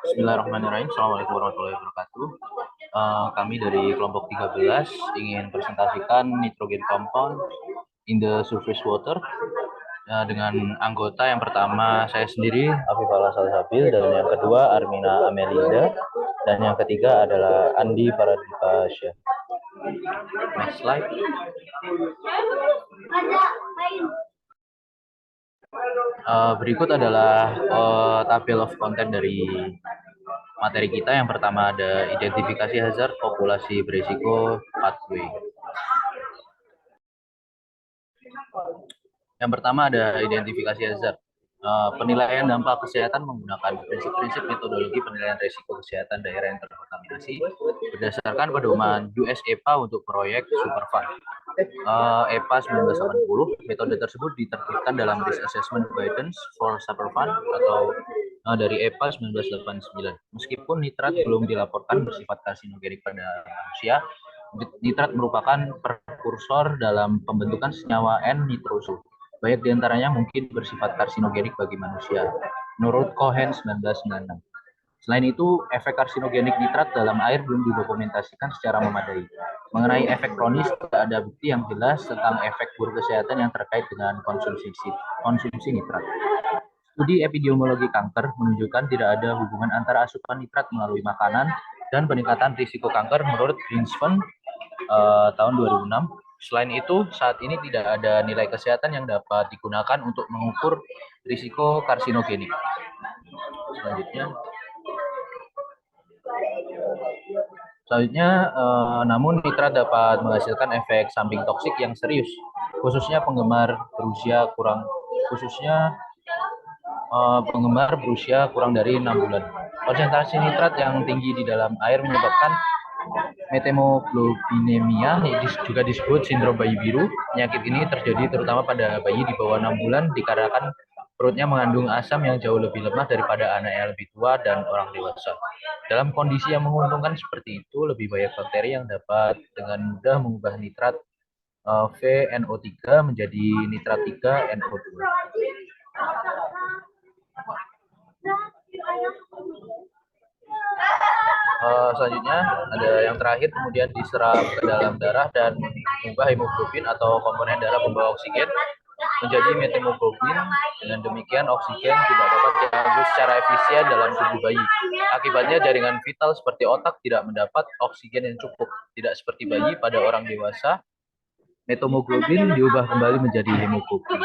Bismillahirrahmanirrahim. Assalamualaikum warahmatullahi wabarakatuh. Kami dari kelompok 13 ingin presentasikan nitrogen compound in the surface water dengan anggota yang pertama saya sendiri, Afifah Salsabil, dan yang kedua Armina Amelinda, dan yang ketiga adalah Andi Faradipasya. Next slide. Berikut adalah tabel of content dari materi kita. Yang pertama ada identifikasi hazard populasi berisiko pathway. Yang pertama ada identifikasi hazard. Penilaian dampak kesehatan menggunakan prinsip-prinsip metodologi penilaian risiko kesehatan daerah yang terkontaminasi berdasarkan pedoman US EPA untuk proyek Superfund. EPA 1980, metode tersebut ditertibkan dalam Risk Assessment Guidance for Superfund atau dari EPA 1989. Meskipun nitrat belum dilaporkan bersifat karsinogenik pada manusia, nitrat merupakan prekursor dalam pembentukan senyawa N-nitroso. Banyak diantaranya mungkin bersifat karsinogenik bagi manusia, menurut Cohen 1996. Selain itu, efek karsinogenik nitrat dalam air belum didokumentasikan secara memadai. Mengenai efek kronis, tidak ada bukti yang jelas tentang efek buruk kesehatan yang terkait dengan konsumsi nitrat. Studi epidemiologi kanker menunjukkan tidak ada hubungan antara asupan nitrat melalui makanan dan peningkatan risiko kanker menurut Greenspan tahun 2006. Selain itu, saat ini tidak ada nilai kesehatan yang dapat digunakan untuk mengukur risiko karsinogenik. Selanjutnya, namun nitrat dapat menghasilkan efek samping toksik yang serius, khususnya penggemar berusia kurang dari 6 bulan. Konsentrasi nitrat yang tinggi di dalam air menyebabkan metemoglobinemia, juga disebut sindrom bayi biru. Penyakit ini terjadi terutama pada bayi di bawah 6 bulan dikarenakan perutnya mengandung asam yang jauh lebih lemah daripada anak yang lebih tua dan orang dewasa. Dalam kondisi yang menguntungkan seperti itu, lebih banyak bakteri yang dapat dengan mudah mengubah nitrat VNO3 menjadi nitrat 3NO2. Selanjutnya ada yang terakhir, kemudian diserap ke dalam darah dan mengubah hemoglobin atau komponen darah pembawa oksigen menjadi methemoglobin. Dengan demikian oksigen tidak dapat diambil secara efisien dalam tubuh bayi. Akibatnya jaringan vital seperti otak tidak mendapat oksigen yang cukup. Tidak seperti bayi, pada orang dewasa methemoglobin diubah kembali menjadi hemoglobin.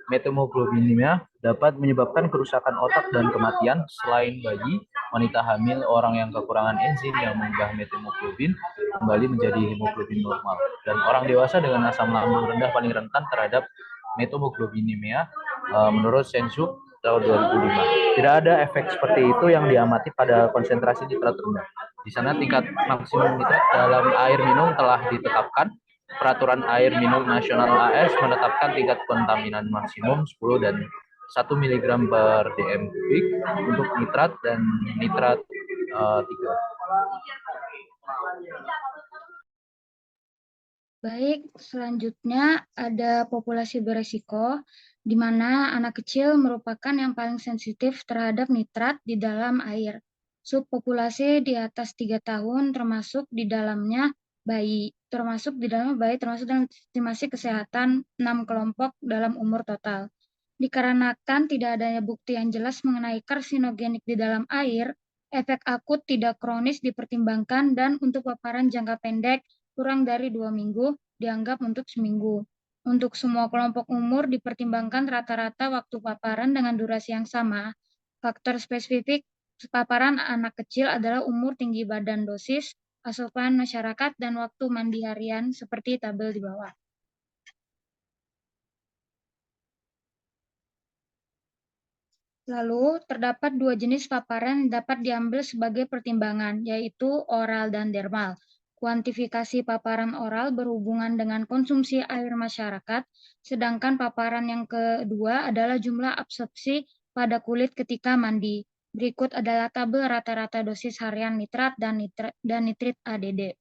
Metemoglobinemia dapat menyebabkan kerusakan otak dan kematian. Selain bayi, wanita hamil, orang yang kekurangan enzim yang mengubah metemoglobin kembali menjadi hemoglobin normal, dan orang dewasa dengan asam lambung rendah paling rentan terhadap metemoglobinemia menurut Sensuk tahun 2005. Tidak ada efek seperti itu yang diamati pada konsentrasi nitrat rendah. Di sana tingkat maksimum nitrat dalam air minum telah ditetapkan. Peraturan Air Minum Nasional AS menetapkan tingkat kontaminan maksimum 10 dan 1 mg per dm kubik untuk nitrat dan nitrat 3. Baik, selanjutnya ada populasi beresiko, di mana anak kecil merupakan yang paling sensitif terhadap nitrat di dalam air. Subpopulasi di atas 3 tahun termasuk dalam bayi, termasuk dalam estimasi kesehatan 6 kelompok dalam umur total. Dikarenakan tidak adanya bukti yang jelas mengenai karsinogenik di dalam air, efek akut tidak kronis dipertimbangkan, dan untuk paparan jangka pendek kurang dari 2 minggu dianggap untuk seminggu. Untuk semua kelompok umur dipertimbangkan rata-rata waktu paparan dengan durasi yang sama. Faktor spesifik paparan anak kecil adalah umur, tinggi badan, dosis, asupan masyarakat, dan waktu mandi harian seperti tabel di bawah. Lalu, terdapat 2 jenis paparan yang dapat diambil sebagai pertimbangan, yaitu oral dan dermal. Kuantifikasi paparan oral berhubungan dengan konsumsi air masyarakat, sedangkan paparan yang kedua adalah jumlah absorpsi pada kulit ketika mandi. Berikut adalah tabel rata-rata dosis harian nitrat dan nitrit ADD.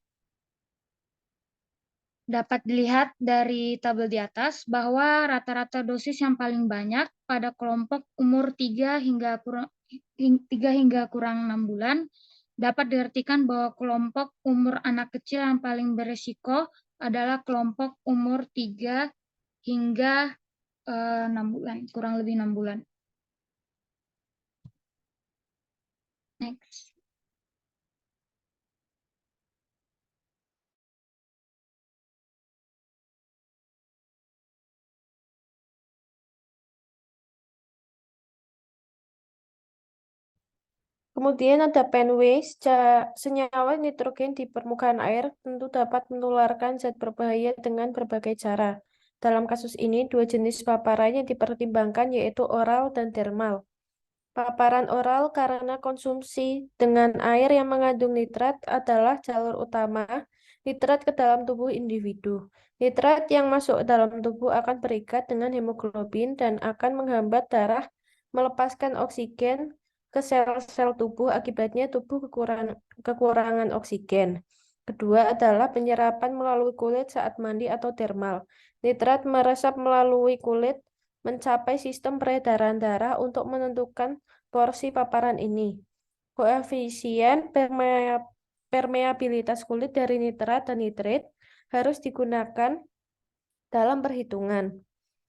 Dapat dilihat dari tabel di atas bahwa rata-rata dosis yang paling banyak pada kelompok umur 3 hingga kurang 6 bulan. Dapat diartikan bahwa kelompok umur anak kecil yang paling berisiko adalah kelompok umur 3 hingga 6 bulan, kurang lebih 6 bulan. Next. Kemudian ada penway, senyawa nitrogen di permukaan air tentu dapat menularkan zat berbahaya dengan berbagai cara. Dalam kasus ini, dua jenis paparan yang dipertimbangkan yaitu oral dan dermal. Paparan oral karena konsumsi dengan air yang mengandung nitrat adalah jalur utama nitrat ke dalam tubuh individu. Nitrat yang masuk dalam tubuh akan berikat dengan hemoglobin dan akan menghambat darah melepaskan oksigen ke sel-sel tubuh, akibatnya tubuh kekurangan oksigen. Kedua adalah penyerapan melalui kulit saat mandi atau dermal. Nitrat meresap melalui kulit mencapai sistem peredaran darah untuk menentukan porsi paparan ini. Koefisien permeabilitas kulit dari nitrat dan nitrit harus digunakan dalam perhitungan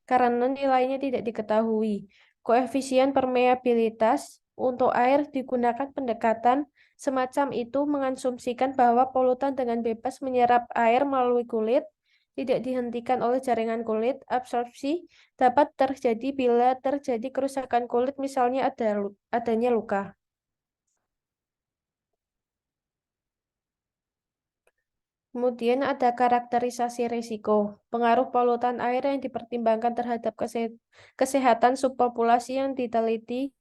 karena nilainya tidak diketahui. Koefisien permeabilitas untuk air digunakan pendekatan semacam itu mengasumsikan bahwa polutan dengan bebas menyerap air melalui kulit tidak dihentikan oleh jaringan kulit. Absorpsi dapat terjadi bila terjadi kerusakan kulit, misalnya adanya luka. Kemudian ada karakterisasi risiko. Pengaruh polutan air yang dipertimbangkan terhadap kesehatan subpopulasi yang diteliti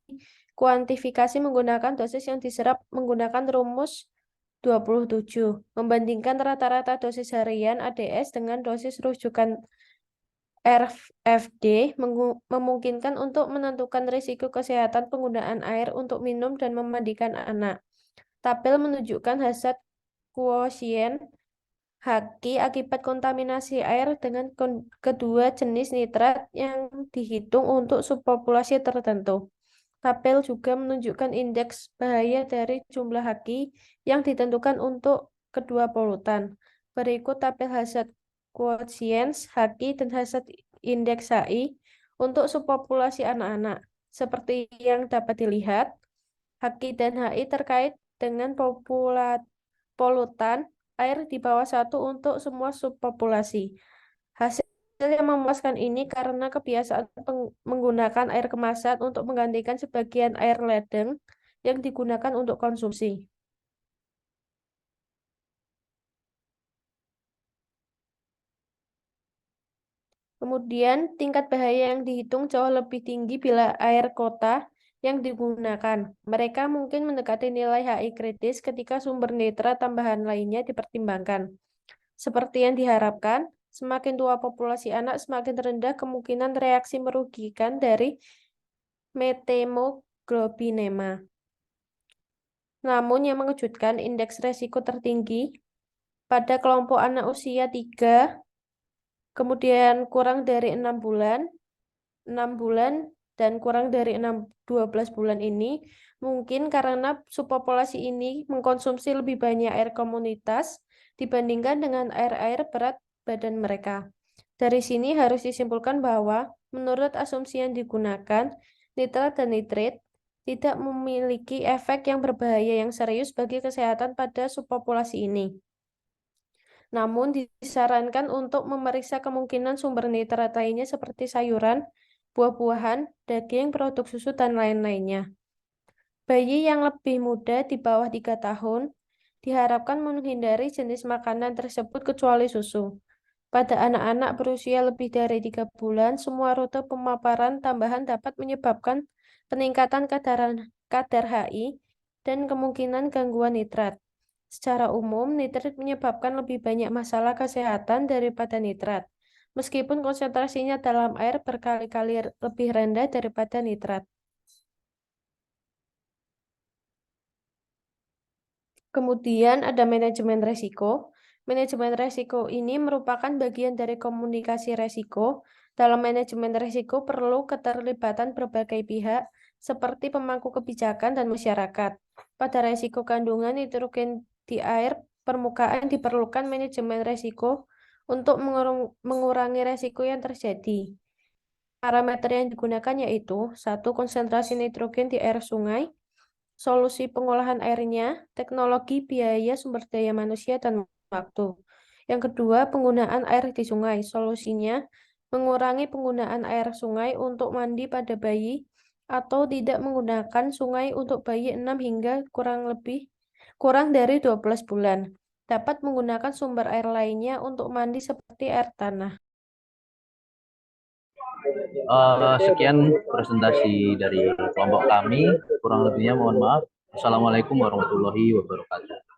kuantifikasi menggunakan dosis yang diserap menggunakan rumus 27. Membandingkan rata-rata dosis harian ADS dengan dosis rujukan RFD memungkinkan untuk menentukan risiko kesehatan penggunaan air untuk minum dan memandikan anak. Tabel menunjukkan hazard quotient Haki akibat kontaminasi air dengan kedua jenis nitrat yang dihitung untuk subpopulasi tertentu. Tabel juga menunjukkan indeks bahaya dari jumlah haki yang ditentukan untuk kedua polutan. Berikut tabel hazard quotients haki dan hazard indeks HI untuk subpopulasi anak-anak. Seperti yang dapat dilihat, haki dan HI terkait dengan polutan air di bawah 1 untuk semua subpopulasi. Hasil yang memuaskan ini karena kebiasaan menggunakan air kemasan untuk menggantikan sebagian air ledeng yang digunakan untuk konsumsi. Kemudian, tingkat bahaya yang dihitung jauh lebih tinggi bila air kota yang digunakan. Mereka mungkin mendekati nilai HI kritis ketika sumber nitrat tambahan lainnya dipertimbangkan. Seperti yang diharapkan, semakin tua populasi anak, semakin rendah kemungkinan reaksi merugikan dari methemoglobinema. Namun yang mengejutkan, indeks resiko tertinggi pada kelompok anak usia 3, kemudian kurang dari 6 bulan, 6 bulan, dan kurang dari 12 bulan ini mungkin karena subpopulasi ini mengkonsumsi lebih banyak air komunitas dibandingkan dengan air-air berat badan mereka. Dari sini harus disimpulkan bahwa menurut asumsi yang digunakan, nitrat dan nitrit tidak memiliki efek yang berbahaya yang serius bagi kesehatan pada subpopulasi ini. Namun disarankan untuk memeriksa kemungkinan sumber nitrat lainnya seperti sayuran, buah-buahan, daging, produk susu, dan lain-lainnya. Bayi yang lebih muda di bawah 3 tahun diharapkan menghindari jenis makanan tersebut kecuali susu. Pada anak-anak berusia lebih dari 3 bulan, semua rute pemaparan tambahan dapat menyebabkan peningkatan kadar HI dan kemungkinan gangguan nitrat. Secara umum, nitrat menyebabkan lebih banyak masalah kesehatan daripada nitrat, meskipun konsentrasinya dalam air berkali-kali lebih rendah daripada nitrat. Kemudian ada manajemen risiko. Manajemen resiko ini merupakan bagian dari komunikasi resiko. Dalam manajemen resiko perlu keterlibatan berbagai pihak, seperti pemangku kebijakan dan masyarakat. Pada resiko kandungan nitrogen di air permukaan diperlukan manajemen resiko untuk mengurangi resiko yang terjadi. Parameter yang digunakan yaitu 1. Konsentrasi nitrogen di air sungai, solusi pengolahan airnya, teknologi, biaya, sumber daya manusia, dan waktu. Yang kedua, penggunaan air di sungai. Solusinya, mengurangi penggunaan air sungai untuk mandi pada bayi atau tidak menggunakan sungai untuk bayi 6 hingga kurang dari 12 bulan. Dapat menggunakan sumber air lainnya untuk mandi seperti air tanah. Sekian presentasi dari kelompok kami. Kurang lebihnya mohon maaf. Assalamualaikum warahmatullahi wabarakatuh.